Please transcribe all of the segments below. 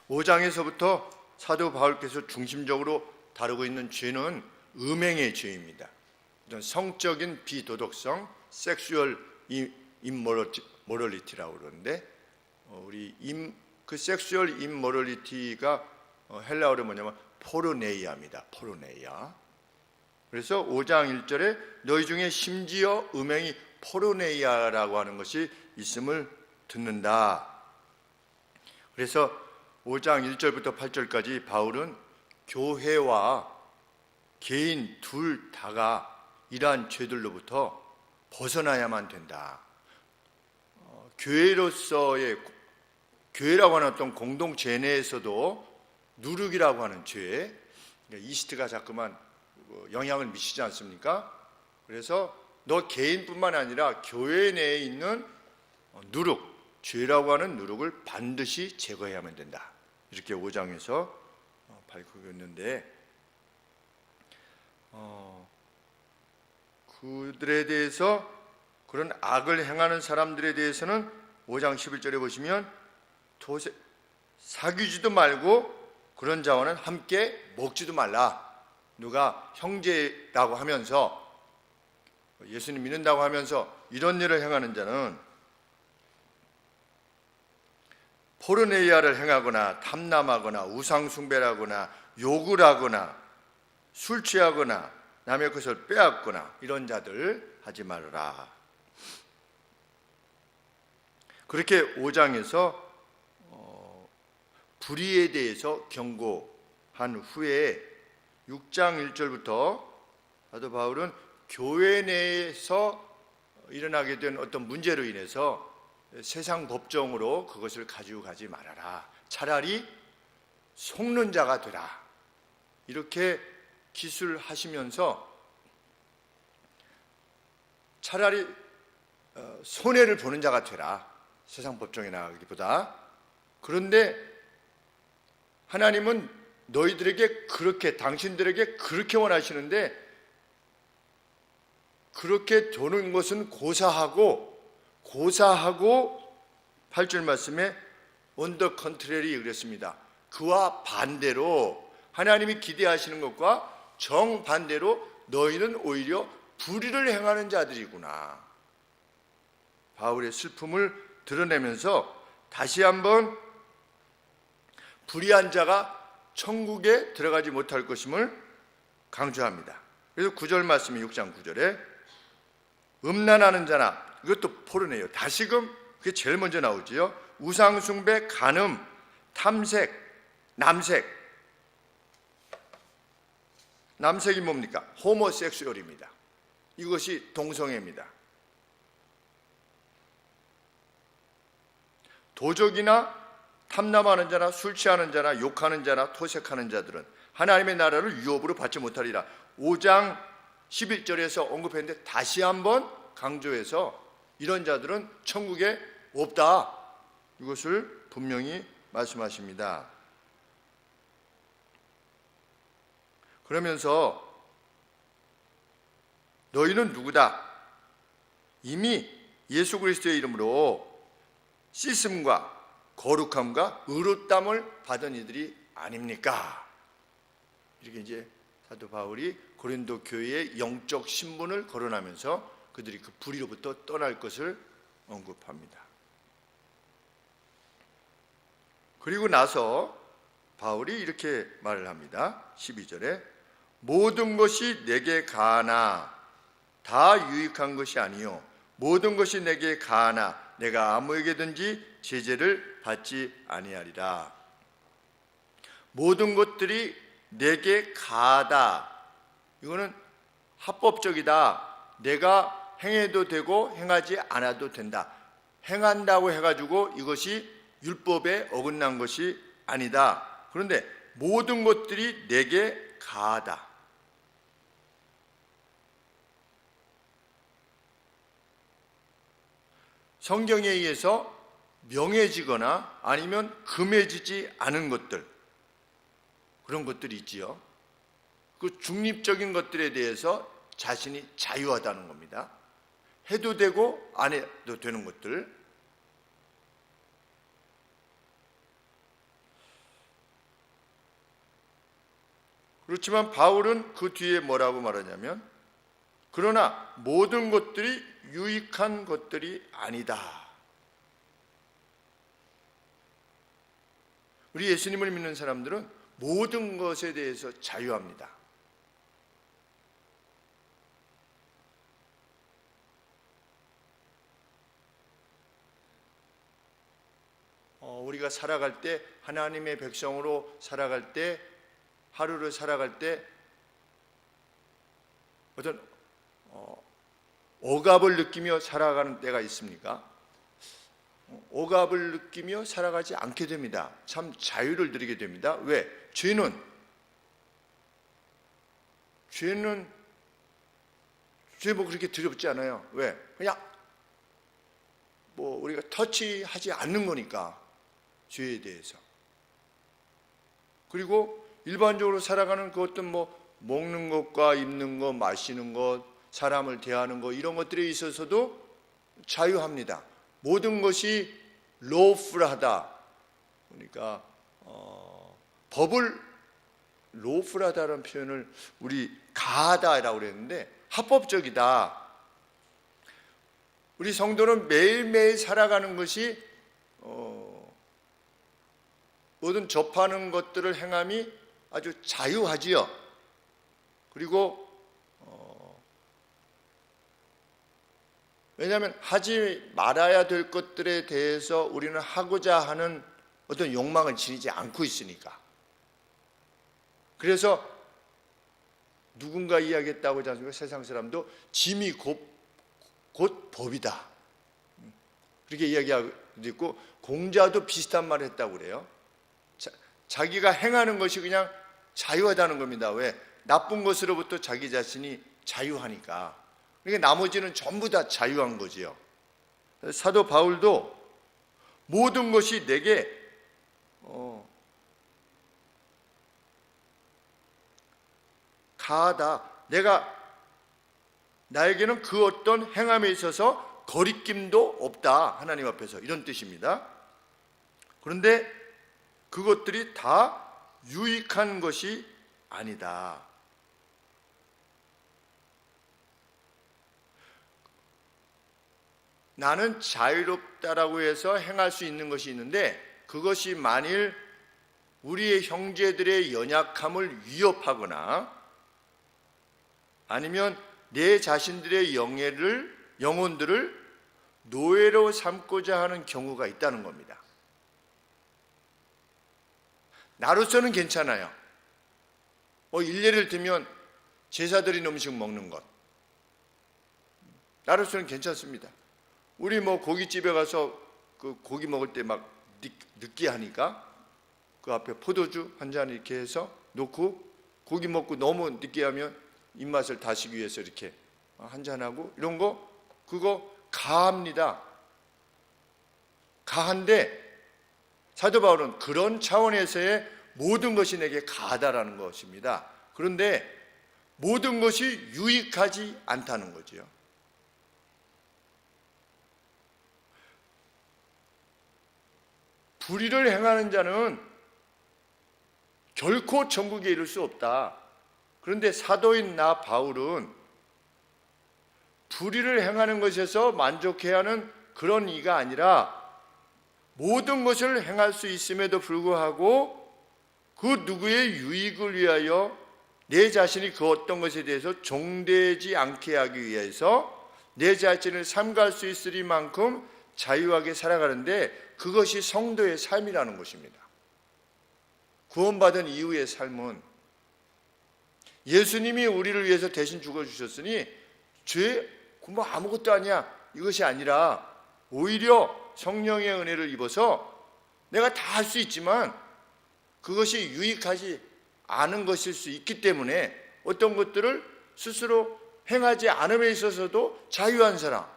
5장에서부터 사도 바울께서 중심적으로 다루고 있는 죄는 음행의 죄입니다. 이런 성적인 비도덕성, 섹슈얼 임모럴리티라고 그러는데, 그 섹슈얼 임모럴리티가 헬라어로 뭐냐면 포르네이아입니다. 포르네이아. 그래서 5장 1절에 너희 중에 심지어 음행이 포르네이아라고 하는 것이 있음을 듣는다. 그래서 5장 1절부터 8절까지 바울은 교회와 개인 둘 다가 이러한 죄들로부터 벗어나야만 된다. 교회라고 하는 어떤 공동체 내에서도 누룩이라고 하는 죄, 이스트가 자꾸만 영향을 미치지 않습니까? 그래서 너 개인뿐만 아니라 교회 내에 있는 누룩, 죄라고 하는 누룩을 반드시 제거해야만 된다. 이렇게 5장에서 밝히고 있는데, 그들에 대해서, 그런 악을 행하는 사람들에 대해서는 5장 11절에 보시면 사귀지도 말고 그런 자와는 함께 먹지도 말라. 누가 형제라고 하면서, 예수님 믿는다고 하면서 이런 일을 행하는 자는 포르네이아를 행하거나 탐남하거나 우상숭배하거나 욕을 하거나 술 취하거나 남의 것을 빼앗거나 이런 자들 하지 말아라. 그렇게 5장에서 불의에 대해서 경고한 후에 6장 1절부터 사도 바울은 교회 내에서 일어나게 된 어떤 문제로 인해서 세상 법정으로 그것을 가지고 가지 말아라. 차라리 속는 자가 되라. 이렇게 기술하시면서 차라리 손해를 보는 자가 되라. 세상 법정에 나가기보다. 그런데 하나님은 너희들에게 그렇게, 당신들에게 그렇게 원하시는데, 그렇게 도는 것은 고사하고 8절 말씀에 on the contrary 그랬습니다. 그와 반대로, 하나님이 기대하시는 것과 정반대로 너희는 오히려 불의를 행하는 자들이구나. 바울의 슬픔을 드러내면서 다시 한번 불의한 자가 천국에 들어가지 못할 것임을 강조합니다. 그래서 9절 말씀이 6장 9절에 음란하는 자나, 이것도 포르네요. 다시금 그게 제일 먼저 나오지요. 우상숭배, 간음, 탐색, 남색. 남색이 뭡니까? 호모섹수얼입니다. 이것이 동성애입니다. 도적이나 탐남하는 자나 술 취하는 자나 욕하는 자나 토색하는 자들은 하나님의 나라를 유업으로 받지 못하리라. 5장 11절에서 언급했는데 다시 한번 강조해서 이런 자들은 천국에 없다. 이것을 분명히 말씀하십니다. 그러면서 너희는 누구다? 이미 예수 그리스도의 이름으로 씻음과 거룩함과 의롭다함을 받은 이들이 아닙니까? 이렇게 이제 사도 바울이 고린도 교회의 영적 신분을 거론하면서 그들이 그 불의로부터 떠날 것을 언급합니다. 그리고 나서 바울이 이렇게 말을 합니다. 12절에 모든 것이 내게 가하나 다 유익한 것이 아니요 모든 것이 내게 가하나 내가 아무에게든지 제재를 받지 아니하리라. 모든 것들이 내게 가하다. 이거는 합법적이다. 내가 행해도 되고 행하지 않아도 된다. 행한다고 해가지고 이것이 율법에 어긋난 것이 아니다. 그런데 모든 것들이 내게 가하다. 성경에 의해서 명예지거나 아니면 금해지지 않은 것들, 그런 것들이 있지요. 그 중립적인 것들에 대해서 자신이 자유하다는 겁니다. 해도 되고 안 해도 되는 것들. 그렇지만 바울은 그 뒤에 뭐라고 말하냐면, 그러나 모든 것들이 유익한 것들이 아니다. 우리 예수님을 믿는 사람들은 모든 것에 대해서 자유합니다. 우리가 살아갈 때, 하나님의 백성으로 살아갈 때, 하루를 살아갈 때 어떤 억압을 느끼며 살아가는 때가 있습니까? 억압을 느끼며 살아가지 않게 됩니다. 참 자유를 누리게 됩니다. 왜? 죄는 죄 뭐 그렇게 두렵지 않아요. 왜? 그냥 뭐 우리가 터치하지 않는 거니까, 죄에 대해서. 그리고 일반적으로 살아가는 그 어떤 뭐 먹는 것과 입는 것, 마시는 것, 사람을 대하는 것, 이런 것들에 있어서도 자유합니다. 모든 것이 lawful하다. 그러니까 법을 lawful하다라는 표현을 우리 가하다라고 그랬는데, 합법적이다. 우리 성도는 매일매일 살아가는 것이 모든 접하는 것들을 행함이 아주 자유하지요. 그리고 왜냐하면 하지 말아야 될 것들에 대해서 우리는 하고자 하는 어떤 욕망을 지니지 않고 있으니까. 그래서 누군가 이야기했다고 하지 않습니까? 세상 사람도 짐이 곧 법이다. 그렇게 이야기하고 있고, 공자도 비슷한 말을 했다고 그래요. 자기가 행하는 것이 그냥 자유하다는 겁니다. 왜? 나쁜 것으로부터 자기 자신이 자유하니까. 그러니까 나머지는 전부 다 자유한 거지요. 사도 바울도 모든 것이 내게 가하다. 나에게는 그 어떤 행함에 있어서 거리낌도 없다. 하나님 앞에서, 이런 뜻입니다. 그런데 그것들이 다 유익한 것이 아니다. 나는 자유롭다라고 해서 행할 수 있는 것이 있는데, 그것이 만일 우리의 형제들의 연약함을 위협하거나 아니면 내 자신들의 영혼들을 노예로 삼고자 하는 경우가 있다는 겁니다. 나로서는 괜찮아요. 일례를 들면 제사 드린 음식 먹는 것, 나로서는 괜찮습니다. 우리 뭐 고깃집에 가서 그 고기 먹을 때 막 느끼하니까 그 앞에 포도주 한 잔 이렇게 해서 놓고, 고기 먹고 너무 느끼하면 입맛을 다시기 위해서 이렇게 한 잔하고, 이런 거, 그거 가합니다. 가한데 사도 바울은 그런 차원에서의 모든 것이 내게 가하다라는 것입니다. 그런데 모든 것이 유익하지 않다는 거죠. 불의를 행하는 자는 결코 천국에 이를 수 없다. 그런데 사도인 나 바울은 불의를 행하는 것에서 만족해야 하는 그런 이가 아니라, 모든 것을 행할 수 있음에도 불구하고 그 누구의 유익을 위하여 내 자신이 그 어떤 것에 대해서 종되지 않게 하기 위해서 내 자신을 삼갈 수 있으리만큼 자유하게 살아가는데, 그것이 성도의 삶이라는 것입니다. 구원받은 이후의 삶은 예수님이 우리를 위해서 대신 죽어주셨으니 죄 뭐 아무것도 아니야, 이것이 아니라 오히려 성령의 은혜를 입어서 내가 다 할 수 있지만 그것이 유익하지 않은 것일 수 있기 때문에 어떤 것들을 스스로 행하지 않음에 있어서도 자유한 사람,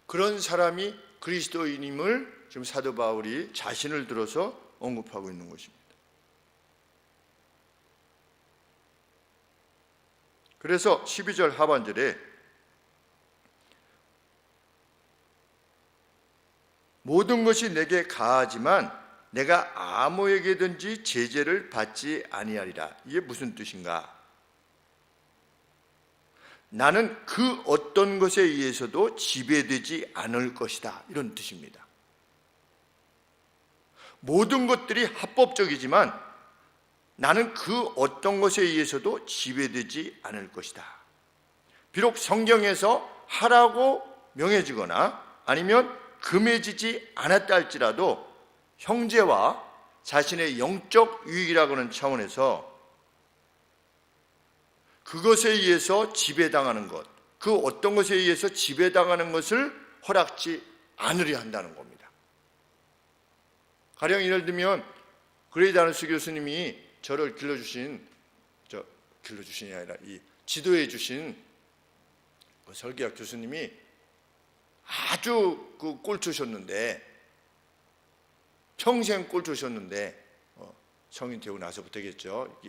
그런 사람이 그리스도인임을 지금 사도 바울이 자신을 들어서 언급하고 있는 것입니다. 그래서 12절 하반절에 모든 것이 내게 가하지만 내가 아무에게든지 제재를 받지 아니하리라. 이게 무슨 뜻인가? 나는 그 어떤 것에 의해서도 지배되지 않을 것이다, 이런 뜻입니다. 모든 것들이 합법적이지만 나는 그 어떤 것에 의해서도 지배되지 않을 것이다. 비록 성경에서 하라고 명해지거나 아니면 금해지지 않았다 할지라도 형제와 자신의 영적 유익이라고 하는 차원에서 그것에 의해서 지배당하는 것, 그 어떤 것에 의해서 지배당하는 것을 허락지 않으려 한다는 겁니다. 가령 예를 들면 그레이드 아너스 교수님이 저를 길러주신이 아니라 이 지도해 주신 그 설계학 교수님이 아주 그 꼴초셨는데, 평생 꼴초셨는데 성인 되고 나서부터겠죠.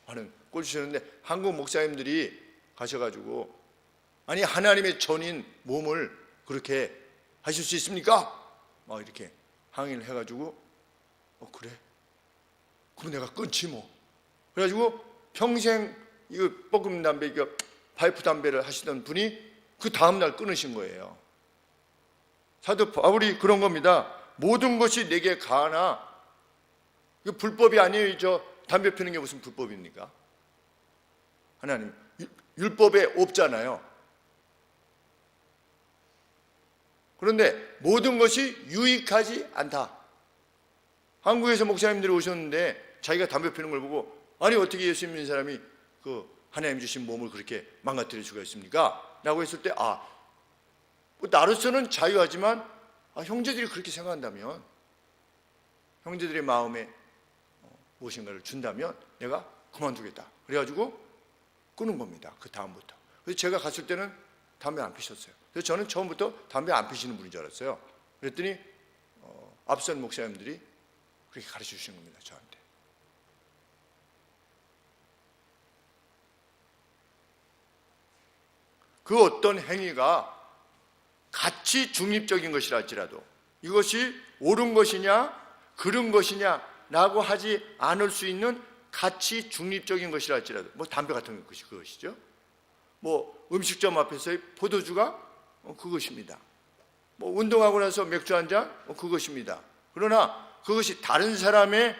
하는 꼴초셨는데 한국 목사님들이 가셔가지고 아니 하나님의 전인 몸을 그렇게 하실 수 있습니까? 막 이렇게 항의를 해가지고 그래? 그럼 내가 끊지 뭐. 그래가지고 평생 이거 뻐금 담배, 이거 파이프 담배를 하시던 분이 그 다음날 끊으신 거예요. 사도 바울이 그런 겁니다. 모든 것이 내게 가하나, 이거 불법이 아니에요. 저 담배 피우는 게 무슨 불법입니까? 하나님 율법에 없잖아요. 그런데 모든 것이 유익하지 않다. 한국에서 목사님들이 오셨는데 자기가 담배 피우는 걸 보고 아니 어떻게 예수 믿는 사람이 그 하나님 주신 몸을 그렇게 망가뜨릴 수가 있습니까? 라고 했을 때 뭐 나로서는 자유하지만 형제들이 그렇게 생각한다면, 형제들의 마음에 무엇인가를 준다면 내가 그만두겠다. 그래가지고 끊은 겁니다. 그 다음부터. 그래서 제가 갔을 때는 담배 안 피셨어요. 그래서 저는 처음부터 담배 안 피시는 분인 줄 알았어요. 그랬더니 앞선 목사님들이 그렇게 가르쳐 주신 겁니다. 저한테. 그 어떤 행위가 가치 중립적인 것이라 할지라도 이것이 옳은 것이냐 그른 것이냐 라고 하지 않을 수 있는 가치 중립적인 것이라 할지라도, 뭐 담배 같은 것이 그것이죠. 뭐 음식점 앞에서의 포도주가 그것입니다. 뭐 운동하고 나서 맥주 한 잔 그것입니다. 그러나 그것이 다른 사람의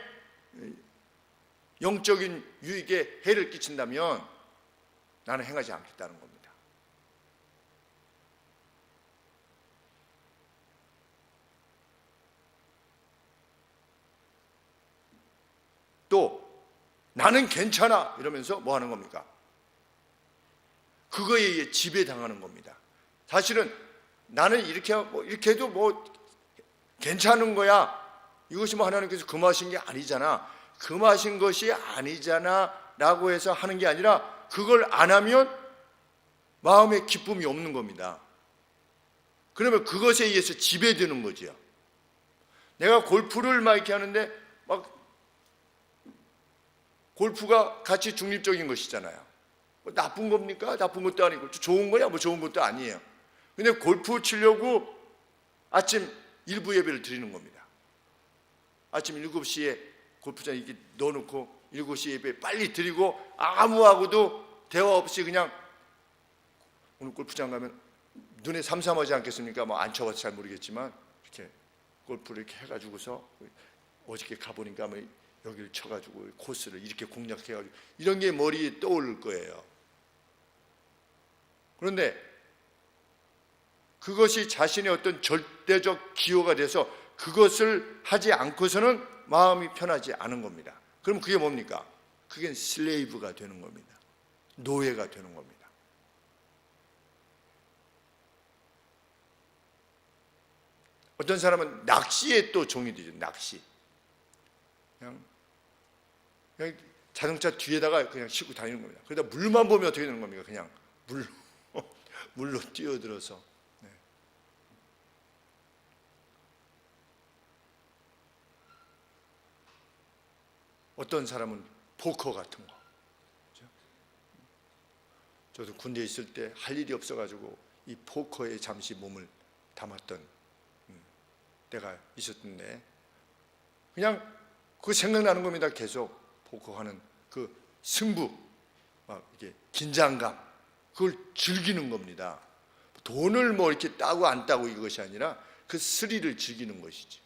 영적인 유익에 해를 끼친다면 나는 행하지 않겠다는 겁니다. 또 나는 괜찮아 이러면서 뭐 하는 겁니까? 그거에 의해 지배당하는 겁니다. 사실은 나는 이렇게 해도 뭐 괜찮은 거야. 이것이 뭐 하나님께서 금하신 게 아니잖아. 금하신 것이 아니잖아 라고 해서 하는 게 아니라 그걸 안 하면 마음에 기쁨이 없는 겁니다. 그러면 그것에 의해서 지배되는 거지요. 내가 골프를 막 이렇게 하는데 막 골프가 가치 중립적인 것이잖아요. 뭐 나쁜 겁니까? 나쁜 것도 아니고 좋은 거야? 뭐 좋은 것도 아니에요. 근데 골프 치려고 아침 일부 예배를 드리는 겁니다. 아침 7시에 골프장 이렇게 넣어놓고 7시 예배 빨리 드리고 아무하고도 대화 없이 그냥 오늘 골프장 가면 눈에 삼삼하지 않겠습니까? 뭐 안 쳐봐서 잘 모르겠지만 이렇게 골프를 이렇게 해가지고서 어저께 가보니까 뭐 여기를 쳐가지고 코스를 이렇게 공략해가지고 이런 게 머리에 떠오를 거예요. 그런데 그것이 자신의 어떤 절대적 기호가 돼서 그것을 하지 않고서는 마음이 편하지 않은 겁니다. 그럼 그게 뭡니까? 그게 슬레이브가 되는 겁니다. 노예가 되는 겁니다. 어떤 사람은 낚시에 또 종이 되죠. 낚시. 그냥 자동차 뒤에다가 그냥 싣고 다니는 겁니다. 그러다 물만 보면 어떻게 되는 겁니까? 그냥 물로 뛰어들어서. 네. 어떤 사람은 포커 같은 거. 그렇죠? 저도 군대에 있을 때 할 일이 없어가지고 이 포커에 잠시 몸을 담았던 때가 있었던데 그냥 그 생각나는 겁니다. 계속 포커하는 그 승부, 막 이게 긴장감, 그걸 즐기는 겁니다. 돈을 뭐 이렇게 따고 안 따고 이것이 아니라 그 스릴을 즐기는 것이지.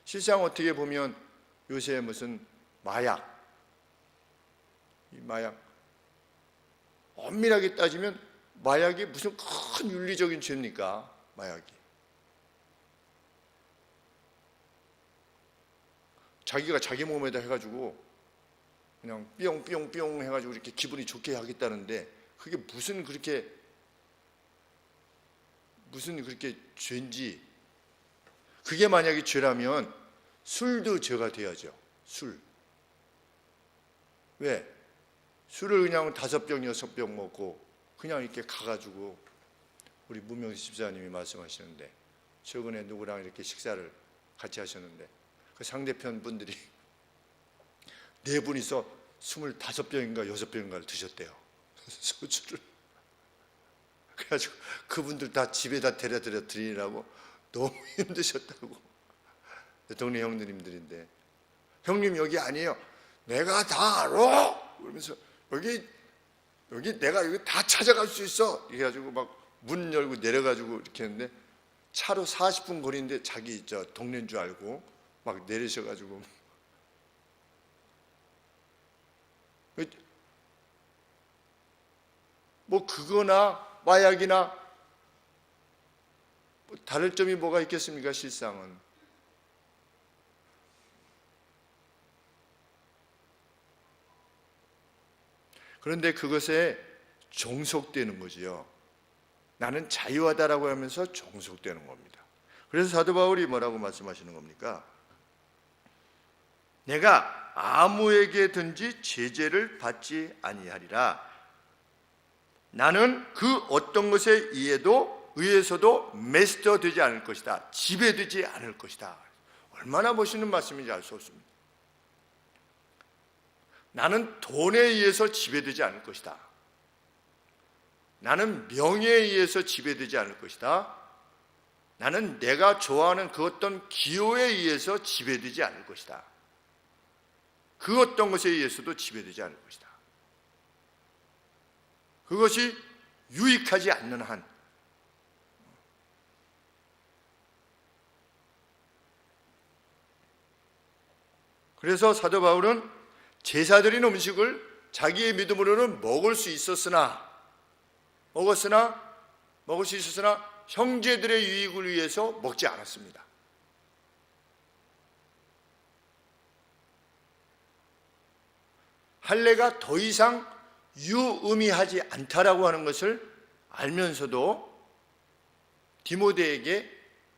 실상 어떻게 보면 요새 무슨 마약, 이 마약 엄밀하게 따지면 마약이 무슨 큰 윤리적인 죄입니까? 마약이 자기가 자기 몸에다 해가지고 그냥 뿅뿅뿅 해가지고 이렇게 기분이 좋게 하겠다는데 그게 무슨 그렇게 죄인지. 그게 만약에 죄라면 술도 죄가 돼야죠. 술. 왜? 술을 그냥 5병 6병 먹고 그냥 이렇게 가가지고 우리 문명식 집사님이 말씀하시는데 최근에 누구랑 이렇게 식사를 같이 하셨는데 그 상대편 분들이 4분이서 25병인가 6병인가를 드셨대요. 소주를. 그래가지고 그분들 다 집에다 데려드려 드리느라고 너무 힘드셨다고. 동네 형님들인데 형님 여기 아니에요. 내가 다 알아. 그러면서 여기 내가 여기 다 찾아갈 수 있어. 이래가지고 막 문 열고 내려가지고 이렇게 했는데 차로 40분 거리인데 자기 동네인 줄 알고 막 내리셔가지고 뭐 그거나 마약이나 뭐 다를 점이 뭐가 있겠습니까? 실상은. 그런데 그것에 종속되는 거지요. 나는 자유하다라고 하면서 종속되는 겁니다. 그래서 사도 바울이 뭐라고 말씀하시는 겁니까? 내가 아무에게든지 제재를 받지 아니하리라. 나는 그 어떤 것에 의해서도 매스터 되지 않을 것이다. 지배되지 않을 것이다. 얼마나 멋있는 말씀인지 알 수 없습니다. 나는 돈에 의해서 지배되지 않을 것이다. 나는 명예에 의해서 지배되지 않을 것이다. 나는 내가 좋아하는 그 어떤 기호에 의해서 지배되지 않을 것이다. 그 어떤 것에 의해서도 지배되지 않을 것이다. 그것이 유익하지 않는 한 그래서 사도 바울은 제사 드린 음식을 자기의 믿음으로는 먹을 수 있었으나 형제들의 유익을 위해서 먹지 않았습니다. 할례가 더 이상 유의미하지 않다라고 하는 것을 알면서도 디모데에게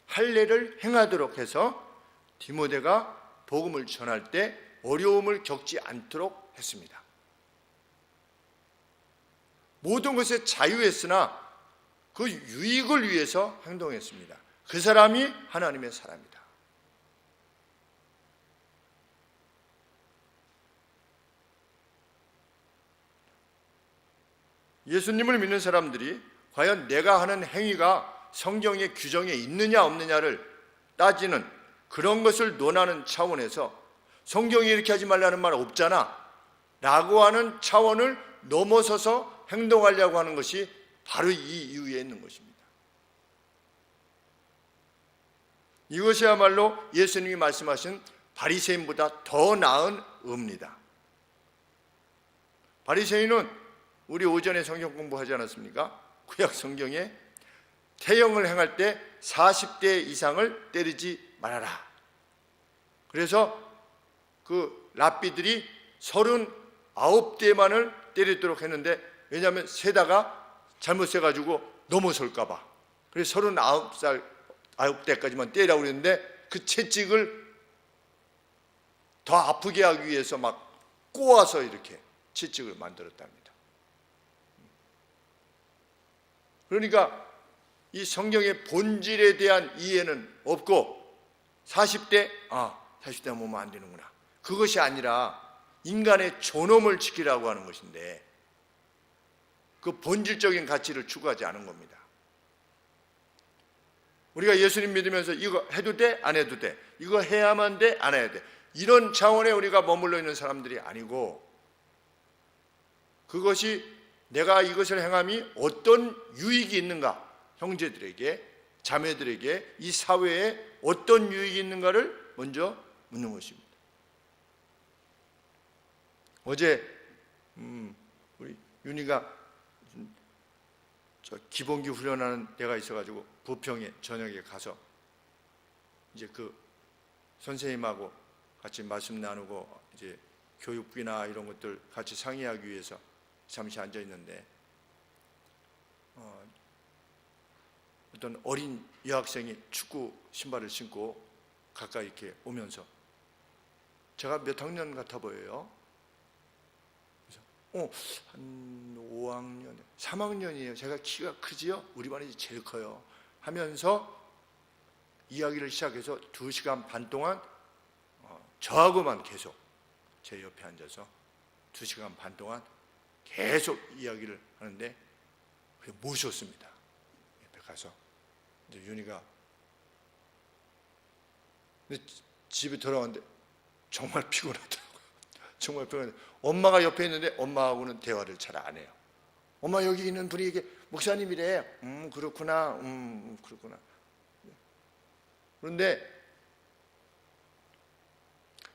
할례를 행하도록 해서 디모데가 복음을 전할 때 어려움을 겪지 않도록 했습니다. 모든 것에 자유했으나 그 유익을 위해서 행동했습니다. 그 사람이 하나님의 사람이다. 예수님을 믿는 사람들이 과연 내가 하는 행위가 성경의 규정에 있느냐 없느냐를 따지는 그런 것을 논하는 차원에서 성경이 이렇게 하지 말라는 말 없잖아 라고 하는 차원을 넘어서서 행동하려고 하는 것이 바로 이 이유에 있는 것입니다. 이것이야말로 예수님이 말씀하신 바리새인보다 더 나은 의입니다. 바리새인은 우리 오전에 성경 공부하지 않았습니까? 구약 성경에 태형을 행할 때 40대 이상을 때리지 말아라. 그래서 그 랍비들이 39대만을 때리도록 했는데 왜냐하면 세다가 잘못 세가지고 넘어설까 봐. 그래서 39대까지만 때리라고 그랬는데 그 채찍을 더 아프게 하기 위해서 막 꼬아서 이렇게 채찍을 만들었답니다. 그러니까 이 성경의 본질에 대한 이해는 없고 40대 먹으면 안 되는구나. 그것이 아니라 인간의 존엄을 지키라고 하는 것인데 그 본질적인 가치를 추구하지 않은 겁니다. 우리가 예수님 믿으면서 이거 해도 돼? 안 해도 돼? 이거 해야만 돼? 안 해야 돼? 이런 차원에 우리가 머물러 있는 사람들이 아니고, 그것이 내가 이것을 행함이 어떤 유익이 있는가, 형제들에게, 자매들에게, 이 사회에 어떤 유익이 있는가를 먼저 묻는 것입니다. 어제 우리 윤희가 저 기본기 훈련하는 데가 있어가지고 부평에 저녁에 가서 이제 그 선생님하고 같이 말씀 나누고 이제 교육비나 이런 것들 같이 상의하기 위해서 잠시 앉아 있는데 어떤 어린 여학생이 축구 신발을 신고 가까이 이렇게 오면서 제가 몇 학년 같아 보여요? 그래서 한 5학년, 3학년이에요. 제가 키가 크지요? 우리 반이 제일 커요. 하면서 이야기를 시작해서 2시간 반 동안 저하고만 계속 제 옆에 앉아서 2시간 반 동안 계속 이야기를 하는데 모셨습니다. 옆에 가서 이제 윤희가 집에 돌아왔는데 정말 피곤하더라고요. 정말 피곤한데 엄마가 옆에 있는데 엄마하고는 대화를 잘 안 해요. 엄마 여기 있는 분이 목사님이래. 그렇구나. 그렇구나. 그런데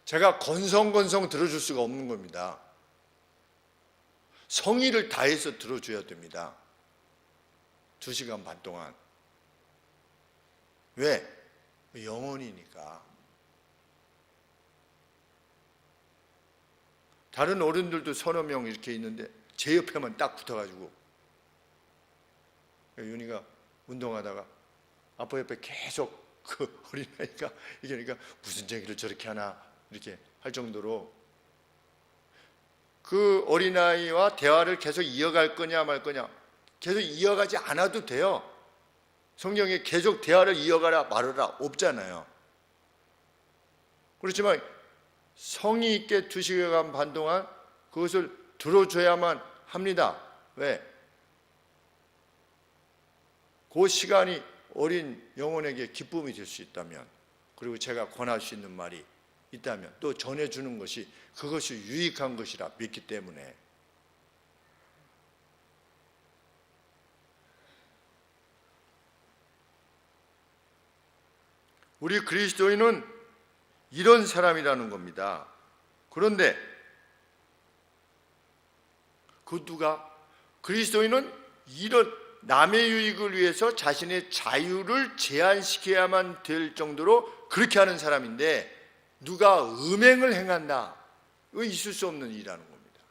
제가 건성건성 들어줄 수가 없는 겁니다. 성의를 다해서 들어줘야 됩니다. 2시간 반 동안. 왜? 영혼이니까. 다른 어른들도 서너 명 이렇게 있는데 제 옆에만 딱 붙어가지고 윤희가 운동하다가 아빠 옆에 계속 그 어린아이가 이러니까 무슨 얘기를 저렇게 하나 이렇게 할 정도로 그 어린아이와 대화를 계속 이어갈 거냐 말 거냐, 계속 이어가지 않아도 돼요. 성경에 계속 대화를 이어가라 말아라 없잖아요. 그렇지만 성의 있게 2시간 반 동안 그것을 들어줘야만 합니다. 왜? 그 시간이 어린 영혼에게 기쁨이 될 수 있다면, 그리고 제가 권할 수 있는 말이 있다면, 또 전해주는 것이 그것이 유익한 것이라 믿기 때문에 우리 그리스도인은 이런 사람이라는 겁니다. 그런데 그 누가? 그리스도인은 이런 남의 유익을 위해서 자신의 자유를 제한시켜야만 될 정도로 그렇게 하는 사람인데, 누가 음행을 행한다, 이거 있을 수 없는 일이라는 겁니다.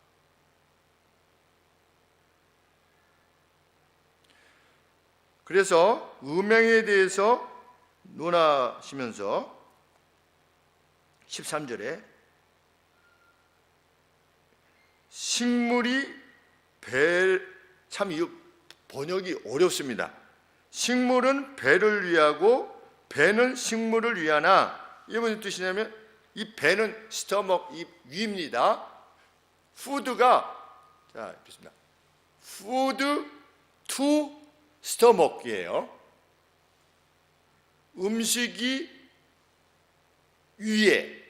그래서 음행에 대해서 논하시면서 13절에 식물이 참 이 번역이 어렵습니다. 식물은 배를 위하고 배는 식물을 위하나, 이게 무슨 뜻이냐면 이 배는 스토먹, 이 위입니다. 푸드가 자 있습니다. 푸드 투 스토먹이에요. 음식이 위에,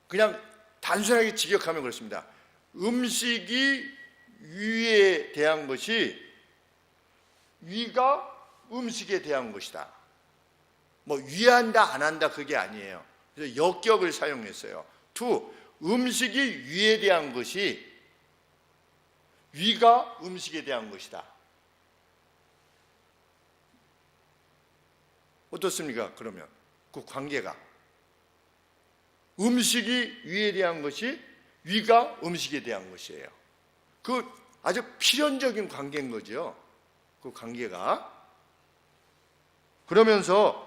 그냥 단순하게 직역하면 그렇습니다. 음식이 위에 대한 것이, 위가 음식에 대한 것이다. 뭐 위한다 안 한다 그게 아니에요. 그래서 역격을 사용했어요. 투, 음식이 위에 대한 것이 위가 음식에 대한 것이다. 어떻습니까? 그러면 그 관계가, 음식이 위에 대한 것이 위가 음식에 대한 것이에요. 그 아주 필연적인 관계인 거죠. 그 관계가. 그러면서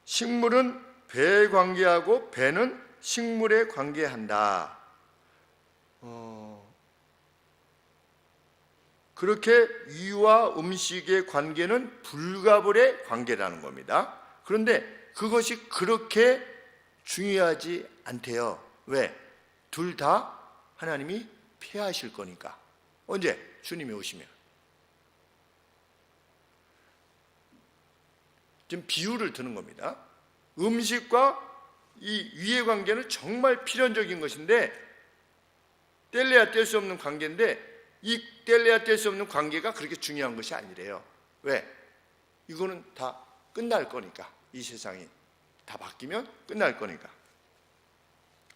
식물은 배에 관계하고 배는 식물에 관계한다. 그렇게 위와 음식의 관계는 불가불의 관계라는 겁니다. 그런데 그것이 그렇게 중요하지 않대요. 왜? 둘 다 하나님이 폐하실 거니까. 언제? 주님이 오시면. 지금 비유를 드는 겁니다. 음식과 이 위의 관계는 정말 필연적인 것인데 뗄래야 뗄 수 없는 관계인데 이 뗄래야 뗄 수 없는 관계가 그렇게 중요한 것이 아니래요. 왜? 이거는 다 끝날 거니까. 이 세상이 다 바뀌면 끝날 거니까.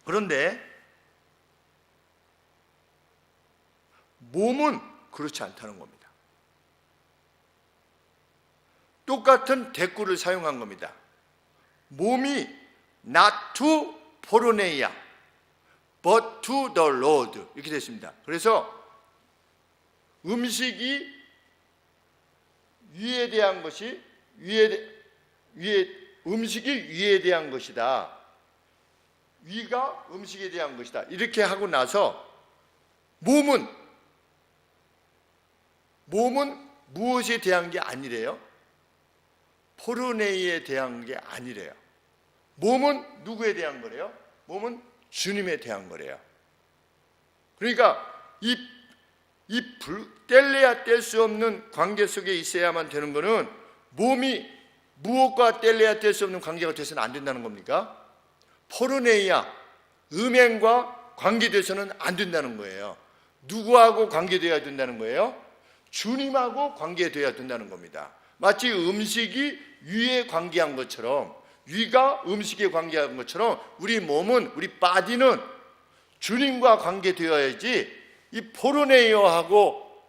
그런데 몸은 그렇지 않다는 겁니다. 똑같은 대꾸를 사용한 겁니다. 몸이 not to 포르네이아 but to the Lord 이렇게 됐습니다. 그래서 음식이 위에 대한 것이 음식이 위에 대한 것이다. 위가 음식에 대한 것이다. 이렇게 하고 나서 몸은 무엇에 대한 게 아니래요? 포르네이에 대한 게 아니래요. 몸은 누구에 대한 거래요? 몸은 주님에 대한 거래요. 그러니까 뗄래야 뗄 수 없는 관계 속에 있어야만 되는 거는 몸이 무엇과 뗄래야 뗄 수 없는 관계가 돼서는 안 된다는 겁니까? 포르네이아, 음행과 관계돼서는 안 된다는 거예요. 누구하고 관계돼야 된다는 거예요? 주님하고 관계돼야 된다는 겁니다. 마치 음식이 위에 관계한 것처럼, 위가 음식에 관계한 것처럼 우리 몸은, 우리 바디는 주님과 관계되어야지 이 포르노하고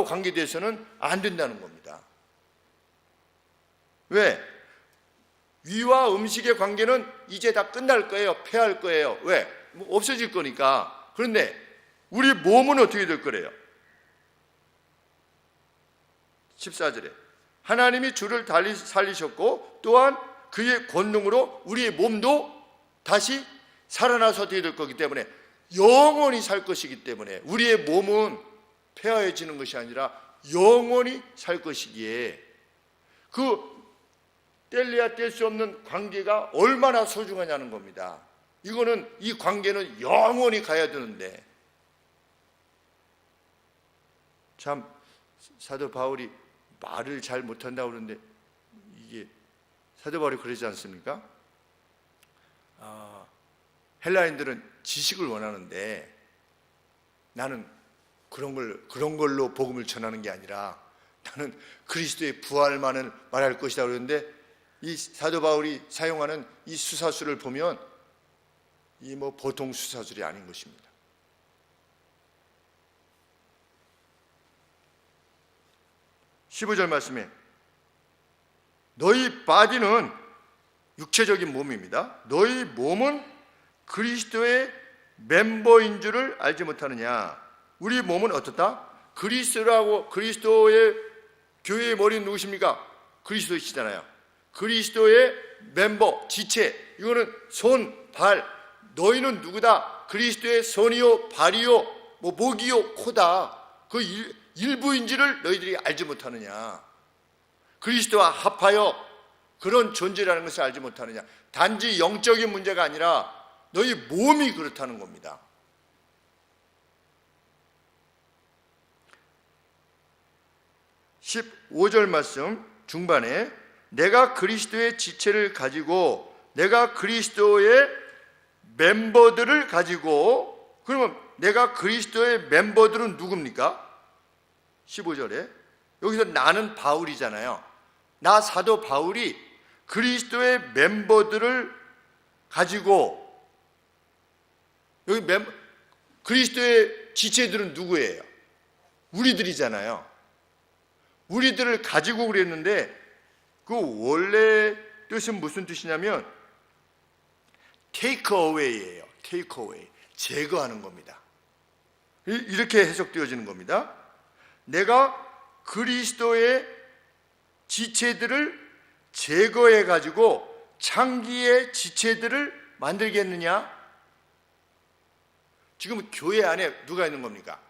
관계돼서는 안 된다는 겁니다. 왜? 위와 음식의 관계는 이제 다 끝날 거예요. 폐할 거예요. 왜? 없어질 거니까. 그런데 우리 몸은 어떻게 될 거래요? 14절에 하나님이 주를 살리셨고 또한 그의 권능으로 우리의 몸도 다시 살아나서 어떻게 될 거기 때문에 영원히 살 것이기 때문에 우리의 몸은 폐하여지는 것이 아니라 영원히 살 것이기에 그 뗄래야 뗄 수 없는 관계가 얼마나 소중하냐는 겁니다. 이 관계는 영원히 가야 되는데 참 사도 바울이 말을 잘 못한다고 그러는데 이게 사도 바울이 그러지 않습니까? 헬라인들은 지식을 원하는데 나는 그런 걸로 복음을 전하는 게 아니라 나는 그리스도의 부활만을 말할 것이다 그러는데 이 사도 바울이 사용하는 이 수사술을 보면 이 보통 수사술이 아닌 것입니다. 15절 말씀에 너희 바디는 육체적인 몸입니다. 너희 몸은 그리스도의 멤버인 줄을 알지 못하느냐. 우리 몸은 어떻다? 그리스도의 교회의 머리는 누구십니까? 그리스도이시잖아요. 그리스도의 멤버, 지체, 이거는 손, 발. 너희는 누구다? 그리스도의 손이요, 발이요, 목이요, 코다. 그 일부인지를 너희들이 알지 못하느냐. 그리스도와 합하여 그런 존재라는 것을 알지 못하느냐. 단지 영적인 문제가 아니라 너희 몸이 그렇다는 겁니다. (15절) 말씀 중반에 내가 그리스도의 지체를 가지고 내가 그리스도의 멤버들을 가지고, 그러면 내가 그리스도의 멤버들은 누굽니까? 15절에 여기서 나는 바울이잖아요. 나 사도 바울이 그리스도의 멤버들을 가지고, 여기 그리스도의 지체들은 누구예요? 우리들이잖아요. 우리들을 가지고 그랬는데 그 원래 뜻은 무슨 뜻이냐면 take away예요. take away, 제거하는 겁니다. 이렇게 해석되어지는 겁니다. 내가 그리스도의 지체들을 제거해 가지고 창기의 지체들을 만들겠느냐? 지금 교회 안에 누가 있는 겁니까?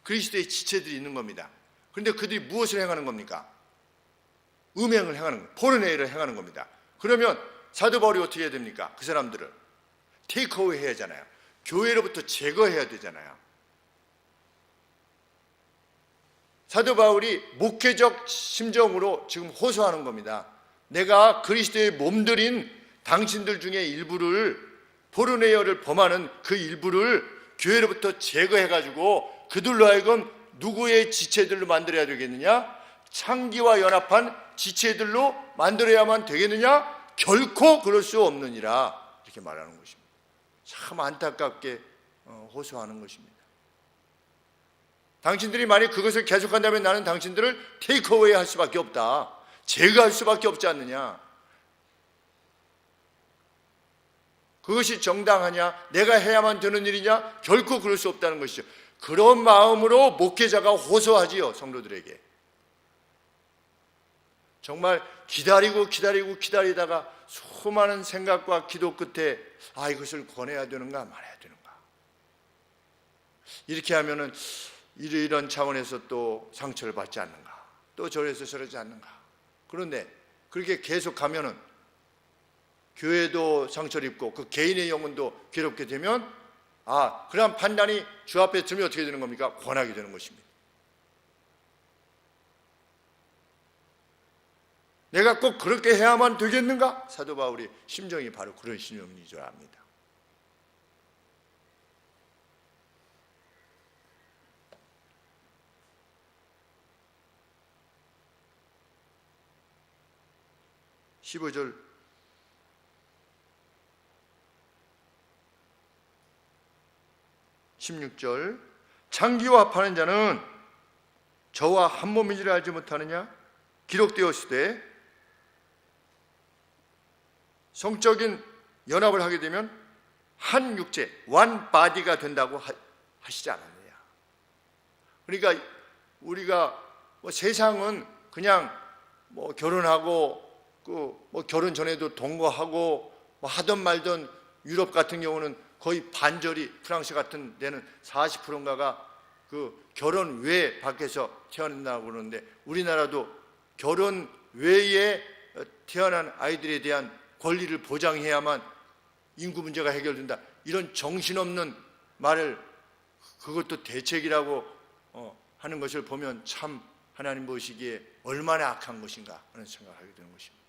그리스도의 지체들이 있는 겁니다. 그런데 그들이 무엇을 행하는 겁니까? 음행을 행하는, 포르네이를 행하는 겁니다. 그러면 사도 바울이 어떻게 해야 됩니까? 그 사람들을 테이크어웨이 해야 하잖아요. 교회로부터 제거해야 되잖아요. 사도 바울이 목회적 심정으로 지금 호소하는 겁니다. 내가 그리스도의 몸들인 당신들 중에 일부를, 포르네이어를 범하는 그 일부를 교회로부터 제거해가지고 그들로 하여금 누구의 지체들로 만들어야 되겠느냐? 창기와 연합한 지체들로 만들어야만 되겠느냐? 결코 그럴 수 없느니라, 이렇게 말하는 것입니다. 참 안타깝게 호소하는 것입니다. 당신들이 만약 그것을 계속한다면 나는 당신들을 테이크어웨이 할 수밖에 없다, 제거할 수밖에 없지 않느냐. 그것이 정당하냐? 내가 해야만 되는 일이냐? 결코 그럴 수 없다는 것이죠. 그런 마음으로 목회자가 호소하지요, 성도들에게. 정말 기다리다가 수많은 생각과 기도 끝에 이것을 권해야 되는가 말아야 되는가, 이렇게 하면은 이런 차원에서 또 상처를 받지 않는가, 또 저래서 저러지 않는가. 그런데 그렇게 계속 가면은 교회도 상처를 입고 그 개인의 영혼도 괴롭게 되면 그런 판단이 주 앞에 들면 어떻게 되는 겁니까? 권하게 되는 것입니다. 내가 꼭 그렇게 해야만 되겠는가? 사도 바울이 심정이 바로 그런 심정인 줄 압니다. (15절) (16절) 창기와 합하는 자는 저와 한 몸이지를 알지 못하느냐? 기록되었으되 성적인 연합을 하게 되면 한 육체, one body가 된다고 하시지 않았느냐? 그러니까 우리가 세상은 그냥 결혼하고 결혼 전에도 동거하고 하던 말던, 유럽 같은 경우는 거의 반절이, 프랑스 같은 데는 40%인가가 그 결혼 외에 밖에서 태어난다고 그러는데, 우리나라도 결혼 외에 태어난 아이들에 대한 권리를 보장해야만 인구 문제가 해결된다, 이런 정신없는 말을, 그것도 대책이라고 하는 것을 보면 참 하나님 보시기에 얼마나 악한 것인가 하는 생각을 하게 되는 것입니다.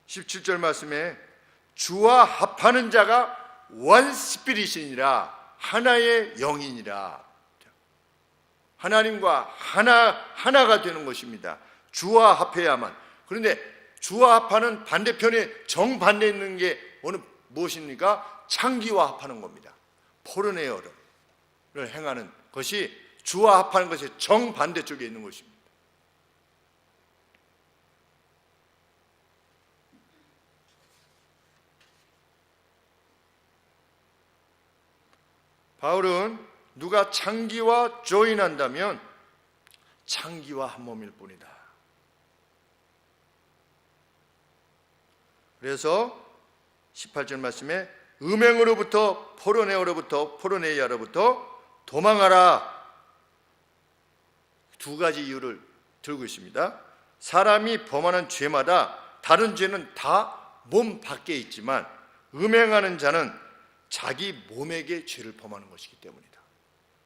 (17절) 말씀에 주와 합하는 자가 원 스피릿이니라, 하나의 영이니라. 하나님과 하나가 되는 것입니다. 주와 합해야만. 그런데 주와 합하는 반대편에 정반대에 있는 게 무엇입니까? 창기와 합하는 겁니다. 포르네어를 행하는 것이 주와 합하는 것이 정반대쪽에 있는 것입니다. 바울은 누가 창기와 조인한다면 창기와 한 몸일 뿐이다. 그래서 18절 말씀에 음행으로부터, 포르네어로부터, 포르네이아로부터 도망하라. 두 가지 이유를 들고 있습니다. 사람이 범하는 죄마다 다른 죄는 다 몸 밖에 있지만 음행하는 자는 자기 몸에게 죄를 범하는 것이기 때문이다.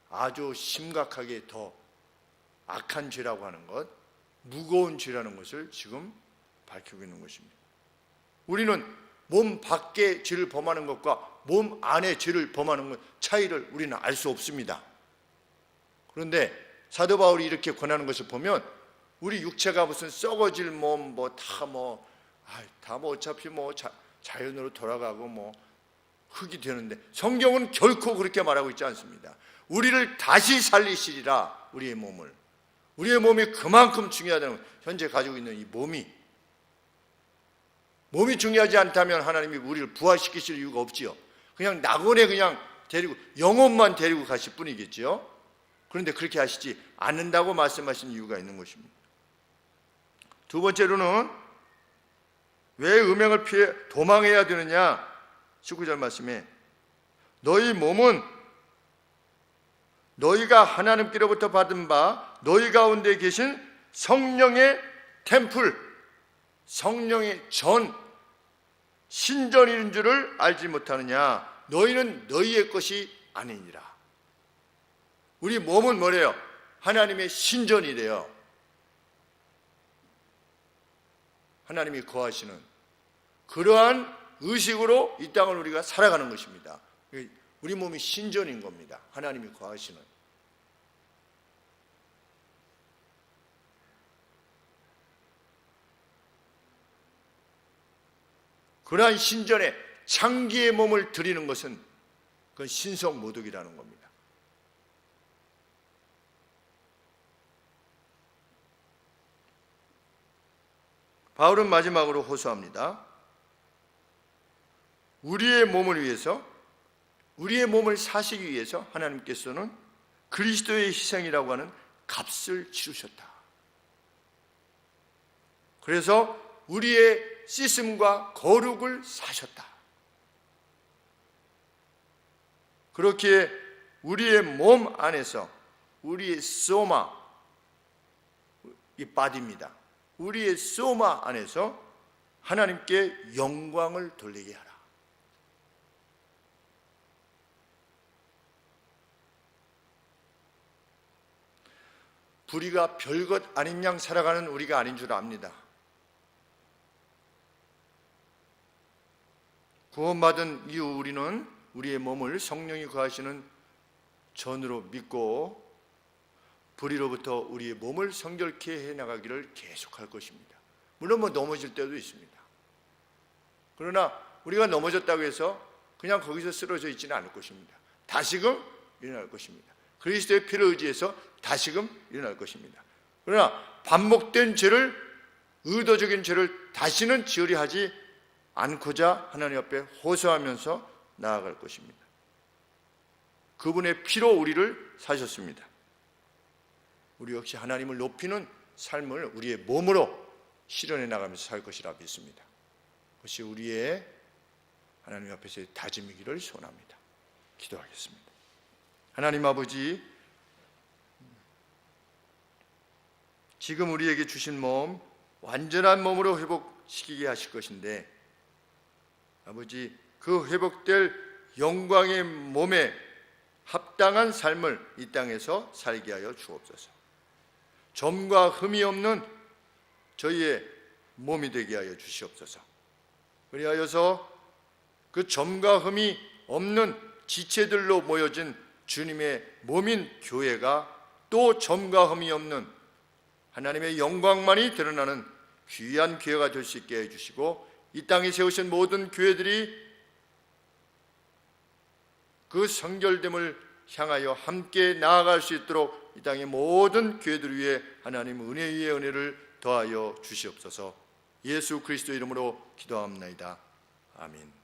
아주 심각하게 더 악한 죄라고 하는 것, 무거운 죄라는 것을 지금 밝히고 있는 것입니다. 우리는 몸 밖에 죄를 범하는 것과 몸 안에 죄를 범하는 것 차이를 우리는 알 수 없습니다. 그런데 사도 바울이 이렇게 권하는 것을 보면 우리 육체가 무슨 썩어질 몸 다 어차피 자연으로 돌아가고 흙이 되는데, 성경은 결코 그렇게 말하고 있지 않습니다. 우리를 다시 살리시리라. 우리의 몸이 그만큼 중요하다는 것. 현재 가지고 있는 이 몸이 중요하지 않다면 하나님이 우리를 부활시키실 이유가 없지요. 그냥 낙원에 그냥 데리고, 영혼만 데리고 가실 뿐이겠지요. 그런데 그렇게 하시지 않는다고 말씀하신 이유가 있는 것입니다. 두 번째로는 왜 음행을 피해 도망해야 되느냐? 19절 말씀에 너희 몸은 너희가 하나님께로부터 받은 바 너희 가운데 계신 성령의 템플, 성령의 전, 신전인 줄을 알지 못하느냐? 너희는 너희의 것이 아니니라. 우리 몸은 뭐래요? 하나님의 신전이래요. 하나님이 거하시는 그러한 의식으로 이 땅을 우리가 살아가는 것입니다. 우리 몸이 신전인 겁니다. 하나님이 거하시는. 그러한 신전에 창기의 몸을 드리는 것은 그건 신성모독이라는 겁니다. 바울은 마지막으로 호소합니다. 우리의 몸을 위해서, 우리의 몸을 사시기 위해서 하나님께서는 그리스도의 희생이라고 하는 값을 치르셨다. 그래서 우리의 씻음과 거룩을 사셨다. 그렇게 우리의 몸 안에서 우리의 소마, 이 바디입니다. 우리의 소마 안에서 하나님께 영광을 돌리게 하라. 불의가 별것 아닌 양 살아가는 우리가 아닌 줄 압니다. 구원받은 이후 우리는 우리의 몸을 성령이 거하시는 전으로 믿고 불의로부터 우리의 몸을 성결케 해나가기를 계속할 것입니다. 물론 넘어질 때도 있습니다. 그러나 우리가 넘어졌다고 해서 그냥 거기서 쓰러져 있지는 않을 것입니다. 다시금 일어날 것입니다. 그리스도의 피를 의지해서 다시금 일어날 것입니다. 그러나 반복된 죄를, 의도적인 죄를 다시는 지으려 하지 않고자 하나님 앞에 호소하면서 나아갈 것입니다. 그분의 피로 우리를 사셨습니다. 우리 역시 하나님을 높이는 삶을 우리의 몸으로 실현해 나가면서 살 것이라 믿습니다. 그것이 우리의 하나님 앞에서의 다짐이기를 소원합니다. 기도하겠습니다. 하나님 아버지, 지금 우리에게 주신 몸 완전한 몸으로 회복시키게 하실 것인데 아버지, 그 회복될 영광의 몸에 합당한 삶을 이 땅에서 살게 하여 주옵소서. 점과 흠이 없는 저희의 몸이 되게 하여 주시옵소서. 그리하여서 그 점과 흠이 없는 지체들로 모여진 주님의 몸인 교회가 또 점과 흠이 없는 하나님의 영광만이 드러나는 귀한 교회가 될 수 있게 해주시고, 이 땅에 세우신 모든 교회들이 그 성결됨을 향하여 함께 나아갈 수 있도록 이 땅의 모든 교회들 위해 하나님 은혜 위에 은혜를 더하여 주시옵소서. 예수 그리스도 이름으로 기도합니다. 아멘.